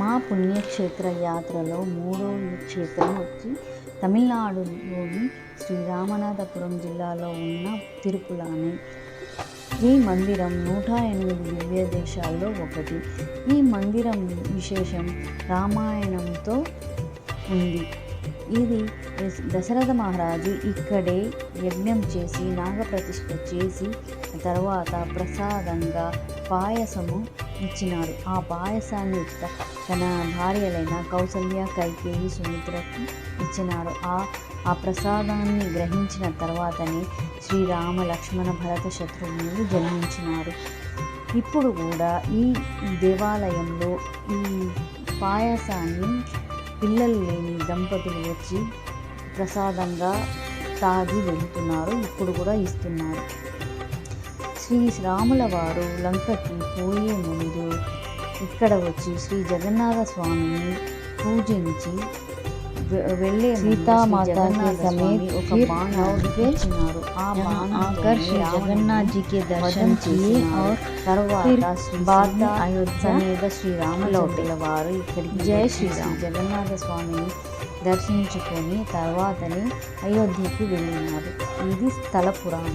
మా పుణ్యక్షేత్ర యాత్రలో మూడో క్షేత్రం వచ్చి తమిళనాడులోని శ్రీరామనాథపురం జిల్లాలో ఉన్న తిరుపులానే. ఈ మందిరం 108 దివ్య దేశాల్లో ఒకటి. ఈ మందిరం విశేషం రామాయణంతో ఉంది. ఇది దశరథ మహారాజు ఇక్కడే యజ్ఞం చేసి నాగప్రతిష్ఠ చేసి తర్వాత ప్రసాదంగా పాయసము ఇచ్చినారు. ఆ పాయసాన్ని తన భార్యలైన కౌసల్య, కైకేయి, సుమిత్రకు ఇచ్చినారు. ఆ ప్రసాదాన్ని గ్రహించిన తర్వాతనే శ్రీరామ, లక్ష్మణ, భరత, శత్రుఘ్నులు జన్మించినారు. ఇప్పుడు కూడా ఈ దేవాలయంలో ఈ పాయసాన్ని పిల్లలు లేని దంపతులు వచ్చి ప్రసాదంగా తాగి వెళ్తున్నారు. ఇప్పుడు కూడా ఇస్తున్నారు. శ్రీరాముల వారు లంకకి పోయే ముందు ఇక్కడ వచ్చి శ్రీ జగన్నాథ స్వామిని పూజించి వెళ్ళే సీతామాత సమేత ఒక బాణాన్ని ఇచ్చినారు. ఆ బాణంతో జగన్నాథ్ జీకి దర్శనం చేసి తర్వాత అయోధ్య సమేత శ్రీరాముల వారు ఇక్కడికి జయ శ్రీరామ్ జగన్నాథ స్వామిని దర్శించుకొని తర్వాతనే అయోధ్యకి వెళ్ళినారు. ఇది స్థల పురాణం.